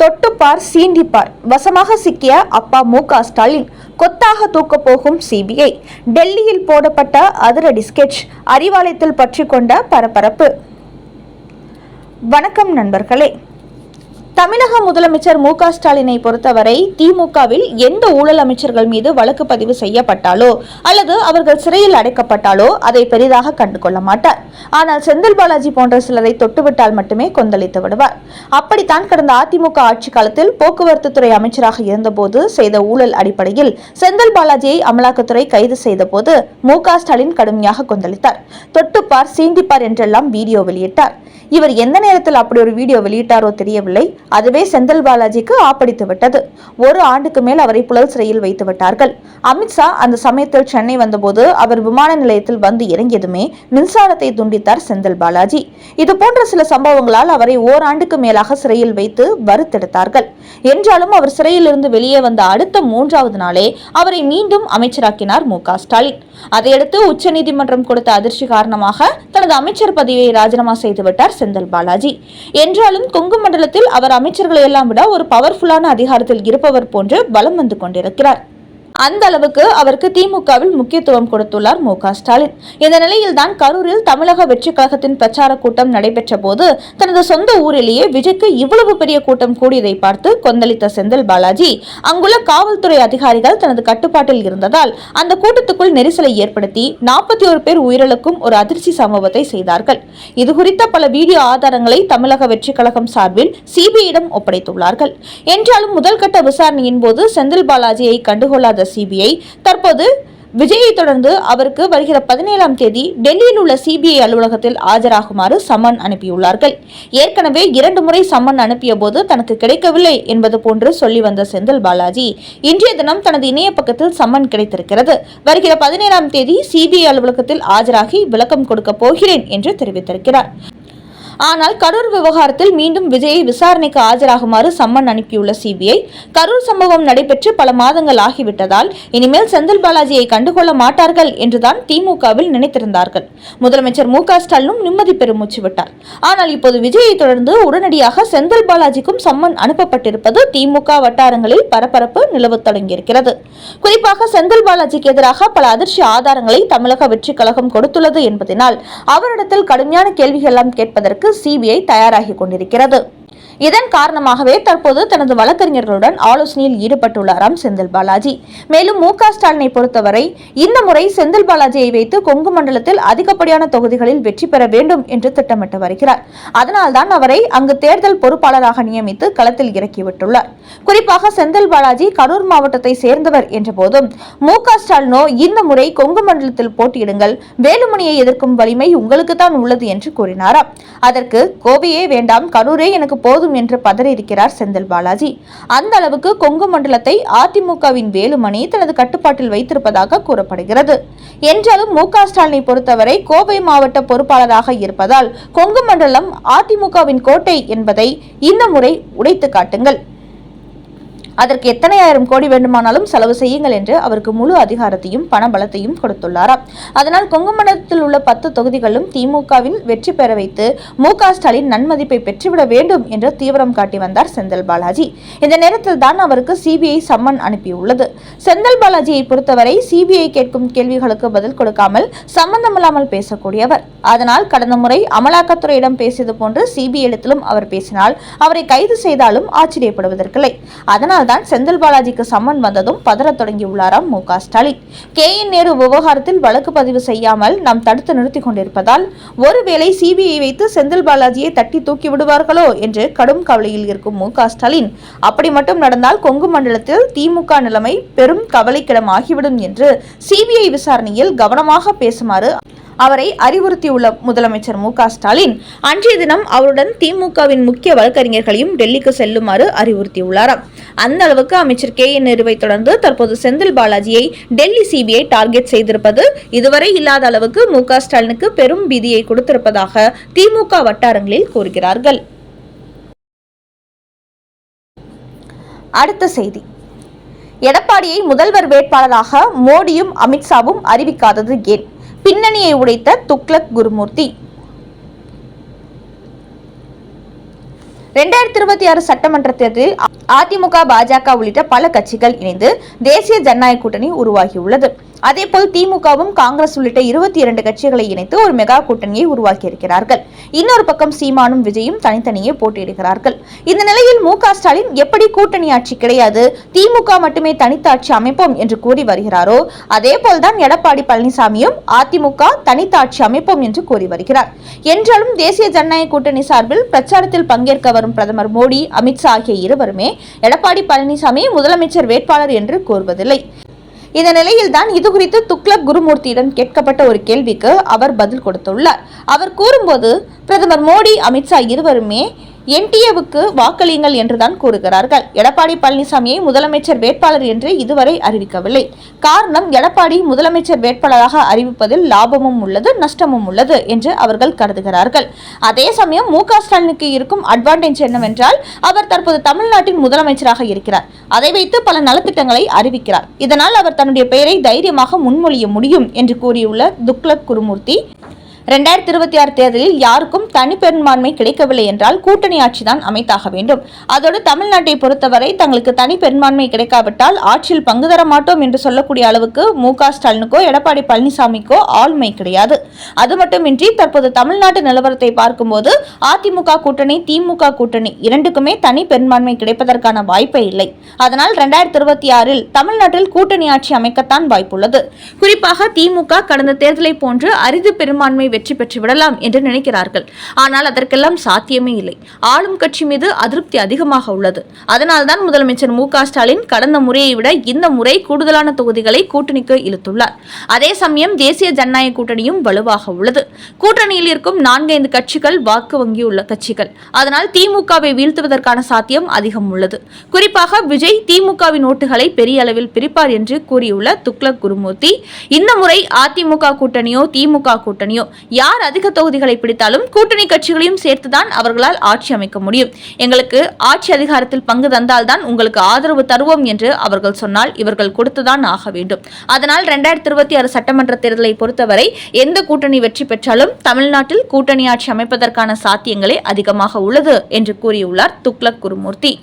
தொட்டுப்பார் சீண்டிப்பார் வசமாக சிக்கிய அப்பா மு.க. ஸ்டாலின், கொத்தாக தூக்க போகும் சிபிஐ. டெல்லியில் போடப்பட்ட அதிரடி ஸ்கெட்ச், அறிவாலயத்தில் பற்றி கொண்ட பரபரப்பு. வணக்கம் நண்பர்களே. தமிழக முதலமைச்சர் மு.க. ஸ்டாலினை பொறுத்தவரை திமுகவில் எந்த ஊழல் அமைச்சர்கள் மீது வழக்கு பதிவு செய்யப்பட்டாலோ அல்லது அவர்கள் சிறையில் அடைக்கப்பட்டாலோ அதை பெரிதாக கண்டுகொள்ள மாட்டார். ஆனால் செந்தில் பாலாஜி போன்ற சிலரை தொட்டுவிட்டால் மட்டுமே கொந்தளித்து விடுவார். அப்படித்தான் கடந்த அதிமுக ஆட்சி காலத்தில் போக்குவரத்து துறை அமைச்சராக இருந்தபோது செய்த ஊழல் அடிப்படையில் செந்தில் பாலாஜியை அமலாக்கத்துறை கைது செய்த போது மு.க. ஸ்டாலின் கடுமையாக கொந்தளித்தார். தொட்டுப்பார் சீண்டிப்பார் என்றெல்லாம் வீடியோ வெளியிட்டார். இவர் எந்த நேரத்தில் அப்படி ஒரு வீடியோ வெளியிட்டாரோ தெரியவில்லை. அதுவே செந்தில் பாலாஜிக்கு ஆப்படித்து விட்டது. ஒரு ஆண்டுக்கு மேல் அவரை புழல் சிறையில் வைத்து விட்டார்கள். அமித்ஷா அந்த சமயத்தில் சென்னை வந்தபோது அவர் விமான நிலையத்தில் வந்து இறங்கியதுமே மின்சாரத்தை துண்டித்தார் செந்தில் பாலாஜி. இது போன்ற சில சம்பவங்களால் அவரை ஓராண்டுக்கு மேலாக சிறையில் வைத்து வறுத்தெடுத்தார்கள். என்றாலும் அவர் சிறையில் இருந்து வெளியே வந்த அடுத்த 3வது நாளே அவரை மீண்டும் அமைச்சராக்கினார் மு.க. ஸ்டாலின். அதையடுத்து உச்சநீதிமன்றம் கொடுத்த அதிர்ச்சி காரணமாக தனது அமைச்சர் பதவியை ராஜினாமா செய்துவிட்டார் செந்தில் பாலாஜி. என்றாலும் கொங்கு மண்டலத்தில் அவர் அமைச்சர்களை எல்லாம் விட ஒரு பவர்ஃபுல்லான அதிகாரத்தில் இருப்பவர் போன்று பலம் வந்து கொண்டிருக்கிறார். அந்த அளவுக்கு அவருக்கு திமுகவில் முக்கியத்துவம் கொடுத்துள்ளார் மு.க. ஸ்டாலின். இந்த நிலையில் தான் கரூரில் தமிழக வெற்றி கழகத்தின் பிரச்சார கூட்டம் நடைபெற்ற போது தனது சொந்த ஊரிலேயே விஜய்க்கு இவ்வளவு பெரிய கூட்டம் கூடியதை பார்த்து கொந்தளித்த செந்தில் பாலாஜி, அங்குள்ள காவல்துறை அதிகாரிகள் தனது கட்டுப்பாட்டில் இருந்ததால் அந்த கூட்டத்துக்குள் நெரிசலை ஏற்படுத்தி 41 பேர் உயிரிழக்கும் ஒரு அதிர்ச்சி சம்பவத்தை செய்தார்கள். இதுகுறித்த பல வீடியோ ஆதாரங்களை தமிழக வெற்றி கழகம் சார்பில் சிபிஐயிடம் ஒப்படைத்துள்ளார்கள். என்றாலும் முதல்கட்ட விசாரணையின் போது செந்தில் பாலாஜியை கண்டுகொள்ளாத சிபிஐ தற்போது விஜயை தொடர்ந்து அவருக்கு வருகிற 17ஆம் தேதி டெல்லியில் உள்ள சிபிஐ அலுவலகத்தில் ஆஜராகுமாறு சம்மன் அனுப்பியுள்ளார்கள். ஏற்கனவே 2 முறை சம்மன் அனுப்பிய போது தனக்கு கிடைக்கவில்லை என்பது போன்று சொல்லி வந்த செந்தில் பாலாஜி இன்றைய தினம் தனது இணைய பக்கத்தில் சம்மன் கிடைத்திருக்கிறது. வருகிற 17ஆம் தேதி சிபிஐ அலுவலகத்தில் ஆஜராகி விளக்கம் கொடுக்க போகிறேன் என்று தெரிவித்திருக்கிறார். ஆனால் கரூர் விவகாரத்தில் மீண்டும் விஜயை விசாரணைக்கு ஆஜராகுமாறு சம்மன் அனுப்பியுள்ள சிபிஐ, கரூர் சம்பவம் நடைபெற்று பல மாதங்கள் ஆகிவிட்டதால் இனிமேல் செந்தில் பாலாஜியை கண்டுகொள்ள மாட்டார்கள் என்றுதான் திமுகவில் நினைத்திருந்தார்கள். முதலமைச்சர் மு.க. ஸ்டாலினும் நிம்மதி பெருமூச்சு விட்டார். ஆனால் இப்போது விஜயை தொடர்ந்து உடனடியாக செந்தில் பாலாஜிக்கும் சம்மன் அனுப்பப்பட்டிருப்பது திமுக வட்டாரங்களில் பரபரப்பு நிலவத் தொடங்கியிருக்கிறது. குறிப்பாக செந்தில் பாலாஜிக்கு எதிராக பல அதிர்ச்சி ஆதாரங்களை தமிழக வெற்றி கழகம் கொடுத்துள்ளது என்பதனால் அவரிடத்தில் கடுமையான கேள்விகள் எல்லாம் கேட்பதற்கு சிபிஐ தயாராகி கொண்டிருக்கிறது. இதன் காரணமாகவே தற்போது தனது வழக்கறிஞர்களுடன் ஆலோசனையில் ஈடுபட்டுள்ளாராம் செந்தில் பாலாஜி. மேலும் மு.க. ஸ்டாலினை பொறுத்தவரை இந்த முறை செந்தில் பாலாஜியை வைத்து கொங்கு மண்டலத்தில் அதிகப்படியான தொகுதிகளில் வெற்றி பெற வேண்டும் என்று திட்டமிட்டு வருகிறார். அதனால்தான் அவரை அங்கு தேர்தல் பொறுப்பாளராக நியமித்து களத்தில் இறக்கிவிட்டுள்ளார். குறிப்பாக செந்தில் பாலாஜி கரூர் மாவட்டத்தை சேர்ந்தவர் என்ற போதும் மு.க. ஸ்டாலினோ இந்த முறை கொங்கு மண்டலத்தில் போட்டியிடுங்கள், வேலுமணியை எதிர்க்கும் வலிமை உங்களுக்கு தான் உள்ளது என்று கூறினாராம். அதற்கு கோவையே வேண்டாம், கரூரே எனக்கு போதும் என்று பதறியிருக்கிறார் செந்தில் பாலாஜி. அந்த அளவுக்கு கொங்கு மண்டலத்தை அதிமுகவின் வேலுமணி தனது கட்டுப்பாட்டில் வைத்திருப்பதாக கூறப்படுகிறது. என்றாலும் மு.க. ஸ்டாலினை பொறுத்தவரை கோவை மாவட்ட பொறுப்பாளராக இருப்பதால் கொங்கு மண்டலம் அதிமுகவின் கோட்டை என்பதை இந்த முறை உடைத்து காட்டுங்கள், அதற்கு எத்தனை ஆயிரம் கோடி வேண்டுமானாலும் செலவு செய்யுங்கள் என்று அவருக்கு முழு அதிகாரத்தையும் பண பலத்தையும் கொடுத்துள்ளாராம். அதனால் கொங்கு மண்டலத்தில் உள்ள 10 தொகுதிகளும் திமுகவில் வெற்றி பெற வைத்து மு.க. ஸ்டாலின் நன்மதிப்பை பெற்றுவிட வேண்டும் என்று தீவிரம் காட்டி வந்தார் செந்தில் பாலாஜி. இந்த நேரத்தில் தான் அவருக்கு சிபிஐ சம்மன் அனுப்பியுள்ளது. செந்தில் பாலாஜியை பொறுத்தவரை சிபிஐ கேட்கும் கேள்விகளுக்கு பதில் கொடுக்காமல் சம்பந்தமில்லாமல் பேசக்கூடியவர். அதனால் கடந்த முறை அமலாக்கத்துறையிடம் பேசியது போன்று சிபிஐ இடத்திலும் அவர் பேசினால் அவரை கைது செய்தாலும் ஆச்சரியப்படுவதற்கில்லை. அதனால் தான் செந்தில் பாலாஜிக்கு சம்மன் வந்ததும் பதற தொடங்கியுள்ளாராம் மு.க. ஸ்டாலின். கே.என். நேரு விவகாரத்தில் வழக்கு பதிவு செய்யாமல் நாம் தடுத்து நிறுத்தி கொண்டிருப்பதால் ஒருவேளை சிபிஐ வைத்து செந்தில் பாலாஜியை தட்டி தூக்கி விடுவார்களோ என்று கடும் கவலையில் இருக்கும் மு.க. ஸ்டாலின், அப்படி மட்டும் நடந்தால் கொங்கு மண்டலத்தில் திமுக நிலைமை பெரும் கவலைக்கிடம் ஆகிவிடும் என்று சிபிஐ விசாரணையில் கவனமாக பேசுமாறு அவரை அறிவுறுத்தியுள்ள முதலமைச்சர் மு.க. ஸ்டாலின் அன்றைய தினம் அவருடன் திமுகவின் முக்கிய வழக்கறிஞர்களையும் டெல்லிக்கு செல்லுமாறு அறிவுறுத்தியுள்ளாராம். அந்த அளவுக்கு அமைச்சர் கே.என். நேருவை தொடர்ந்து தற்போது செந்தில் பாலாஜியை டெல்லி சிபிஐ டார்கெட் செய்திருப்பது இதுவரை இல்லாத அளவுக்கு மு.க. ஸ்டாலினுக்கு பெரும் பீதியை கொடுத்திருப்பதாக திமுக வட்டாரங்களில் கூறுகிறார்கள். அடுத்த செய்தி. எடப்பாடியை முதல்வர் வேட்பாளராக மோடியும் அமித்ஷாவும் அறிவிக்காதது ஏன்? பின்னணியை உடைத்த துக்ளக் குருமூர்த்தி. 2026 சட்டமன்ற தேர்தலில் அதிமுக, பாஜக உள்ளிட்ட பல கட்சிகள் இணைந்து தேசிய ஜனநாயக கூட்டணி உருவாகியுள்ளது. அதேபோல் திமுகவும், காங்கிரஸ் உள்ளிட்ட 22 கட்சிகளை இணைத்து ஒரு மெகா கூட்டணியை உருவாக்கியிருக்கிறார்கள். இன்னொரு பக்கம் சீமானும், விஜயும் தனித்தனியே போட்டியிடுகிறார்கள். இந்த நிலையில் மு.க. ஸ்டாலின் எப்படி கூட்டணி ஆட்சி கிடையாது, திமுக மட்டுமே தனித்தாட்சி அமைப்போம் என்று கூறி வருகிறாரோ, அதேபோல்தான் எடப்பாடி பழனிசாமியும் அதிமுக தனித்தாட்சி அமைப்போம் என்று கூறி வருகிறார். என்றாலும் தேசிய ஜனநாயக கூட்டணி சார்பில் பிரச்சாரத்தில் பங்கேற்க வரும் பிரதமர் மோடி, அமித்ஷா ஆகிய இருவருமே எடப்பாடி பழனிசாமி முதலமைச்சர் வேட்பாளர் என்று கூறுவதில்லை. இந்த நிலையில்தான் இதுகுறித்து துக்ளக் குருமூர்த்தியிடம் கேட்கப்பட்ட ஒரு கேள்விக்கு அவர் பதில் கொடுத்துள்ளார். அவர் கூறும்போது, பிரதமர் மோடி, அமித்ஷா இருவருமே NDAவுக்கு வாக்களியுங்கள் என்றுதான் கூறுகிறார்கள். எடப்பாடி பழனிசாமியை முதலமைச்சர் வேட்பாளர் என்று இதுவரை அறிவிக்கவில்லை. காரணம், எடப்பாடி முதலமைச்சர் வேட்பாளராக அறிவிப்பதில் லாபமும் உள்ளது, நஷ்டமும் உள்ளது என்று அவர்கள் கருதுகிறார்கள். அதே சமயம் மு.க. ஸ்டாலினுக்கு இருக்கும் அட்வான்டேஜ் என்னவென்றால், அவர் தற்போது தமிழ்நாட்டின் முதலமைச்சராக இருக்கிறார். அதை வைத்து பல நலத்திட்டங்களை அறிவிக்கிறார். இதனால் அவர் தன்னுடைய பெயரை தைரியமாக முன்மொழிய முடியும் என்று கூறியுள்ள துக்ளக் குருமூர்த்தி, 2026 தேர்தலில் யாருக்கும் தனிப்பெரும்பான்மை கிடைக்கவில்லை என்றால் கூட்டணி ஆட்சிதான் அமைத்தாக வேண்டும். அதோடு தமிழ்நாட்டை பொறுத்தவரை தங்களுக்கு தனி பெரும்பான்மை கிடைக்காவிட்டால் ஆட்சியில் பங்கு தர மாட்டோம் என்று சொல்லக்கூடிய அளவுக்கு மு.க. ஸ்டாலினுக்கோ எடப்பாடி பழனிசாமிக்கோ ஆளுமை கிடையாது. அது மட்டுமின்றி தற்போது தமிழ்நாட்டு நிலவரத்தை பார்க்கும்போது அதிமுக கூட்டணி, திமுக கூட்டணி இரண்டுக்குமே தனி பெரும்பான்மை கிடைப்பதற்கான வாய்ப்பே இல்லை. அதனால் 2026 தமிழ்நாட்டில் கூட்டணி ஆட்சி அமைக்கத்தான் வாய்ப்புள்ளது. குறிப்பாக திமுக கடந்த தேர்தலை போன்று அரிது பெரும்பான்மை வெற்றி பெற்று விடலாம் என்று நினைக்கிறார்கள். ஆனால் அதற்கெல்லாம் சாத்தியமே இல்லை. ஆளும் கட்சி மீது அதிருப்தி அதிகமாக உள்ளது. அதனால்தான் முதலமைச்சர் மு.க. ஸ்டாலின் கடந்த முறையை விட இந்த முறை கூடுதலான தொகுதிகளை கூட்டணிக்கு இழுத்துள்ளார். அதே சமயம் தேசிய ஜனநாயக கூட்டணியும் வலுவாக உள்ளது. கூட்டணியில் இருக்கும் 4-5 கட்சிகள் வாக்கு வங்கி உள்ள கட்சிகள். அதனால் திமுகவை வீழ்த்துவதற்கான சாத்தியம் அதிகம் உள்ளது. குறிப்பாக விஜய் திமுகவின் ஓட்டுகளை பெரிய அளவில் பிரிப்பார் என்று கூறியுள்ள துக்ளக் குருமூர்த்தி, இந்த முறை அதிமுக கூட்டணியோ, திமுக கூட்டணியோ யார் அதிக தொகுதிகளை பிடித்தாலும் கூட்டணி கட்சிகளையும் சேர்த்துதான் அவர்களால் ஆட்சி அமைக்க முடியும். எங்களுக்கு ஆட்சி அதிகாரத்தில் பங்கு தந்தால்தான் உங்களுக்கு ஆதரவு தருவோம் என்று அவர்கள் சொன்னால் இவர்கள் கொடுத்துதான் ஆக வேண்டும். அதனால் 2026 சட்டமன்ற தேர்தலை பொறுத்தவரை எந்த கூட்டணி வெற்றி பெற்றாலும் தமிழ்நாட்டில் கூட்டணி ஆட்சி அமைப்பதற்கான சாத்தியங்களே அதிகமாக உள்ளது என்று கூறியுள்ளார் துக்ளக் குருமூர்த்தி.